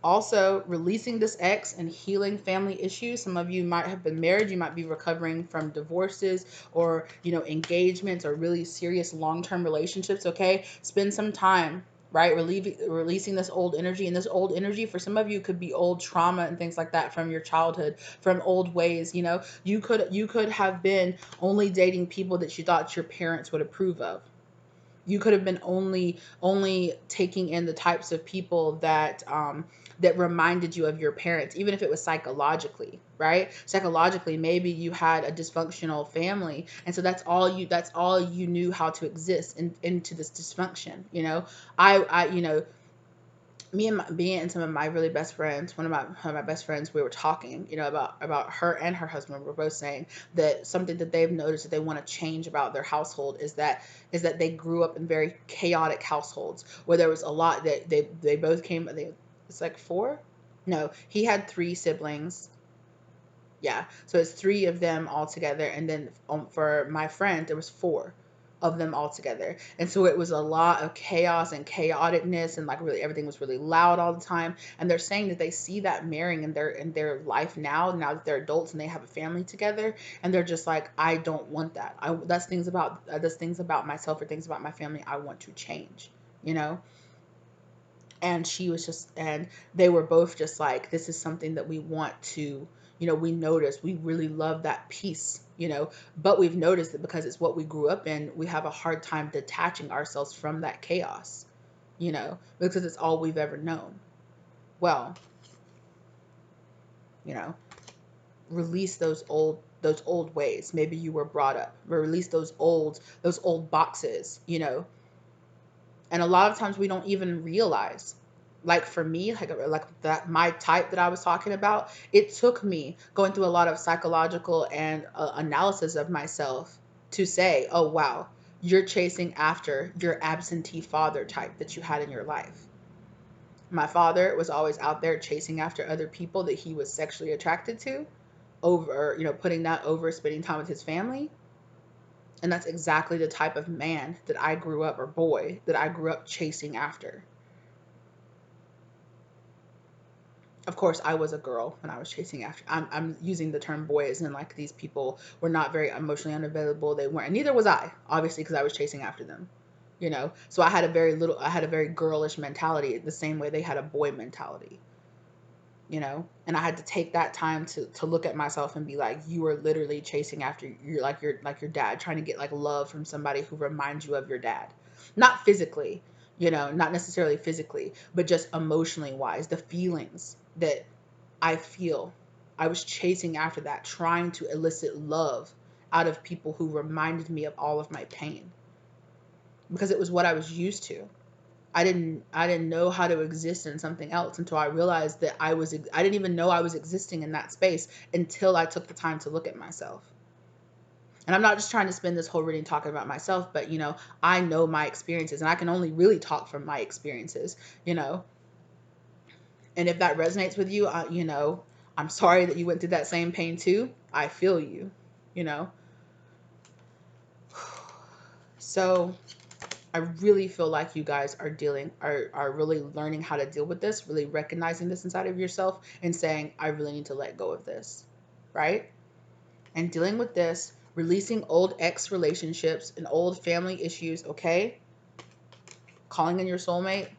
Also, releasing this ex and healing family issues. Some of you might have been married. You might be recovering from divorces or, you know, engagements or really serious long-term relationships, okay? Spend some time, right? Releasing this old energy. And this old energy for some of you could be old trauma and things like that from your childhood, from old ways, you know? You could have been only dating people that you thought your parents would approve of. You could have been only taking in the types of people that reminded you of your parents, even if it was psychologically, right? Psychologically, maybe you had a dysfunctional family, and so that's all you knew how to exist into this dysfunction. You know, I you know, me and some of my really best friends, one of my best friends, we were talking, about her and her husband. We're both saying that something that they've noticed that they want to change about their household is that they grew up in very chaotic households where there was a lot that they both came. It's like four. No, he had three siblings. Yeah, so it's three of them all together, and then for my friend, there was four of them all together, and so it was a lot of chaos and chaoticness, and like really everything was really loud all the time. And they're saying that they see that marrying in their life now that they're adults and they have a family together, and they're just like, I don't want that. That's things about myself or things about my family I want to change, you know and she was just and they were both just like, this is something that we want to, we notice we really love that peace, but we've noticed that because it's what we grew up in, we have a hard time detaching ourselves from that chaos, because it's all we've ever known. Well, you know release those old ways. Maybe you were brought up, or release those old boxes, and a lot of times we don't even realize. Like for me, like that, my type that I was talking about, it took me going through a lot of psychological and analysis of myself to say, oh wow, you're chasing after your absentee father type that you had in your life. My father was always out there chasing after other people that he was sexually attracted to, over, putting that over spending time with his family. And that's exactly the type of man that I grew up, or boy, that I grew up chasing after. Of course, I was a girl when I was chasing after. I'm using the term boy as in like these people were not very emotionally unavailable. They weren't, and neither was I, obviously, because I was chasing after them. So I had a very girlish mentality, the same way they had a boy mentality. And I had to take that time to look at myself and be like, you are literally chasing after your dad, trying to get like love from somebody who reminds you of your dad, not physically, not necessarily physically, but just emotionally wise, the feelings that I feel. I was chasing after that, trying to elicit love out of people who reminded me of all of my pain, because it was what I was used to. I didn't know how to exist in something else until I realized that I didn't even know I was existing in that space until I took the time to look at myself. And I'm not just trying to spend this whole reading talking about myself, but I know my experiences, and I can only really talk from my experiences, you know. And if that resonates with you, I'm sorry that you went through that same pain too. I feel you, you know. So I really feel like you guys are really learning how to deal with this, really recognizing this inside of yourself and saying, I really need to let go of this, right? And dealing with this, releasing old ex relationships and old family issues, okay? Calling in your soulmate.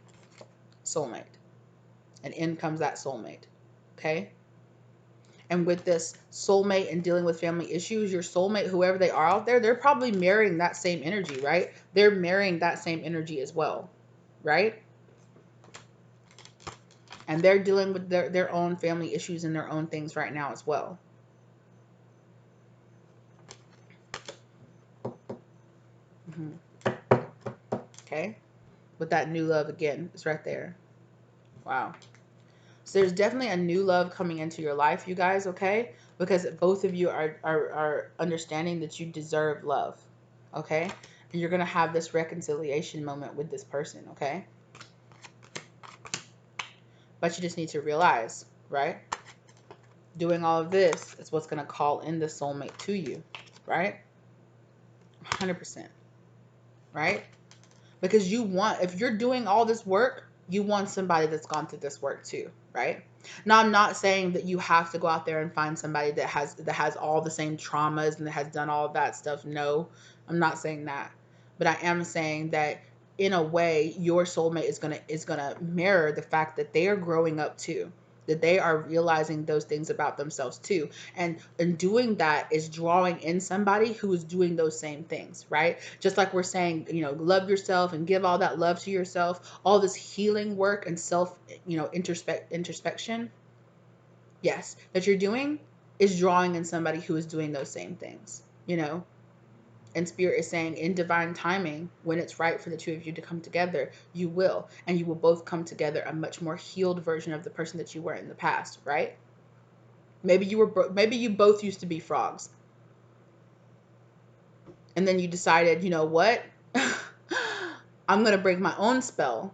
And in comes that soulmate, okay? And with this soulmate and dealing with family issues, your soulmate, whoever they are out there, they're probably marrying that same energy, right? They're marrying that same energy as well, right? And they're dealing with their own family issues and their own things right now as well. Hmm. Okay? With that new love again, it's right there. Wow. So there's definitely a new love coming into your life, you guys, okay? Because both of you are understanding that you deserve love, okay? And you're going to have this reconciliation moment with this person, okay? But you just need to realize, right? Doing all of this is what's going to call in the soulmate to you, right? 100%, right? Because if you're doing all this work, you want somebody that's gone through this work too, right? Now, I'm not saying that you have to go out there and find somebody that has all the same traumas and that has done all of that stuff. No, I'm not saying that. But I am saying that in a way, your soulmate is gonna mirror the fact that they are growing up too, that they are realizing those things about themselves too. And doing that is drawing in somebody who is doing those same things, right? Just like we're saying, love yourself and give all that love to yourself, all this healing work and self, introspection, yes, that you're doing, is drawing in somebody who is doing those same things, And Spirit is saying, in divine timing, when it's right for the two of you to come together, you will. And you will both come together a much more healed version of the person that you were in the past, right? Maybe you both used to be frogs. And then you decided, you know what? I'm going to break my own spell.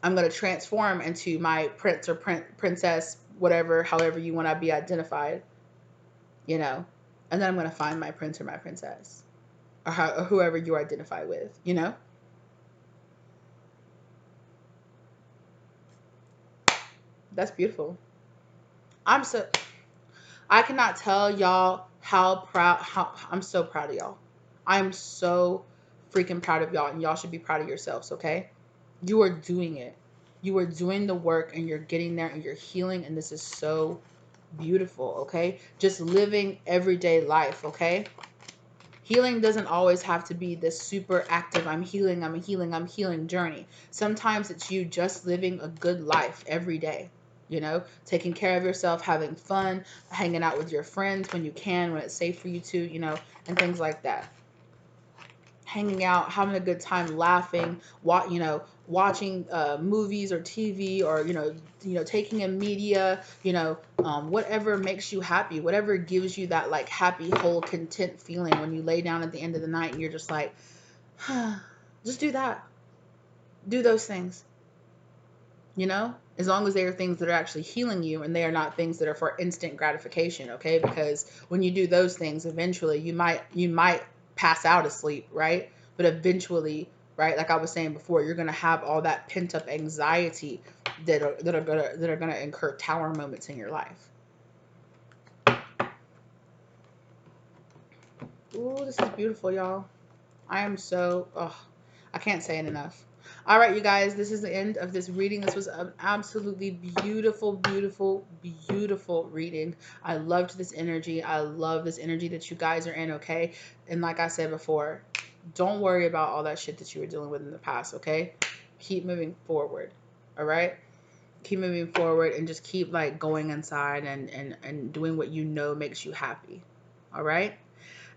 I'm going to transform into my prince or princess, whatever, however you want to be identified, you know. And then I'm going to find my prince or my princess, or whoever you identify with, you know. That's beautiful. I cannot tell y'all how I'm so proud of y'all. I'm so freaking proud of y'all, and y'all should be proud of yourselves, okay? You are doing it. You are doing the work, and you're getting there, and you're healing, and this is so beautiful, okay? Just living everyday life, okay? Healing doesn't always have to be this super active, I'm healing journey. Sometimes it's you just living a good life every day, you know, taking care of yourself, having fun, hanging out with your friends when you can, when it's safe for you to, you know, and things like that. Hanging out, having a good time, laughing, watching movies or TV, or taking in media, whatever makes you happy, whatever gives you that like happy, whole, content feeling when you lay down at the end of the night and you're just like, just do that, do those things, as long as they are things that are actually healing you and they are not things that are for instant gratification, okay? Because when you do those things, eventually you might pass out asleep, right? But eventually, right, like I was saying before, you're gonna have all that pent up anxiety that are gonna incur tower moments in your life. Ooh, this is beautiful, y'all. I am so, I can't say it enough. All right, you guys, this is the end of this reading. This was an absolutely beautiful, beautiful, beautiful reading. I loved this energy. I love this energy that you guys are in, okay? And like I said before, don't worry about all that shit that you were dealing with in the past, okay? Keep moving forward, all right? Keep moving forward and just keep like going inside and doing what you know makes you happy, all right?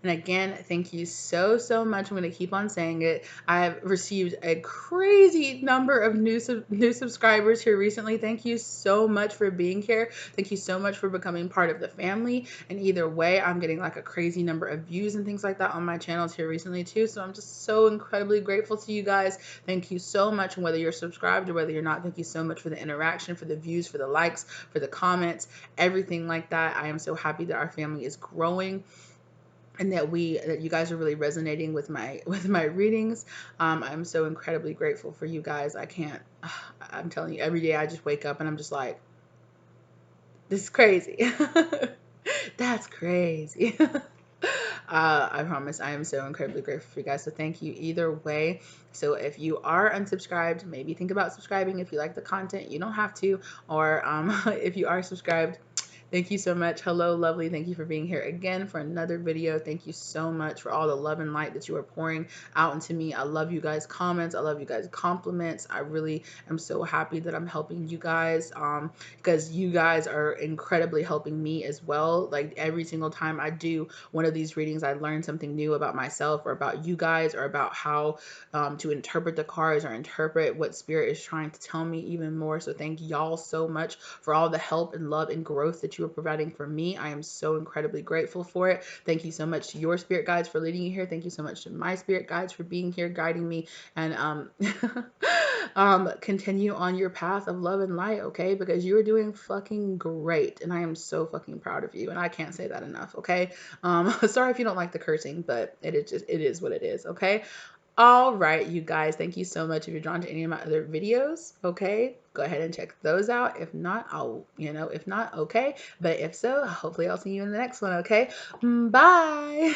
And again, thank you so, so much. I'm going to keep on saying it. I have received a crazy number of new subscribers here recently. Thank you so much for being here. Thank you so much for becoming part of the family. And either way, I'm getting like a crazy number of views and things like that on my channels here recently too. So I'm just so incredibly grateful to you guys. Thank you so much. And whether you're subscribed or whether you're not, thank you so much for the interaction, for the views, for the likes, for the comments, everything like that. I am so happy that our family is growing, and that you guys are really resonating with my readings. I'm so incredibly grateful for you guys. I'm telling you, every day I just wake up and I'm just like, this is crazy. That's crazy. I promise I am so incredibly grateful for you guys. So thank you either way. So if you are unsubscribed, maybe think about subscribing if you like the content. You don't have to. Or if you are subscribed, thank you so much. Hello, lovely. Thank you for being here again for another video. Thank you so much for all the love and light that you are pouring out into me. I love you guys' comments. I love you guys' compliments. I really am so happy that I'm helping you guys, because you guys are incredibly helping me as well. Like every single time I do one of these readings, I learn something new about myself or about you guys, or about how to interpret the cards or interpret what spirit is trying to tell me even more. So thank y'all so much for all the help and love and growth that you are providing for me. I am so incredibly grateful for it. Thank you so much to your spirit guides for leading you here. Thank you so much to my spirit guides for being here, guiding me, and continue on your path of love and light, okay? Because you are doing fucking great, and I am so fucking proud of you, and I can't say that enough, okay? Sorry if you don't like the cursing, but it is what it is, okay? All right, you guys, thank you so much. If you're drawn to any of my other videos, okay, go ahead and check those out. If not, if not, okay. But if so, hopefully I'll see you in the next one, okay? Bye.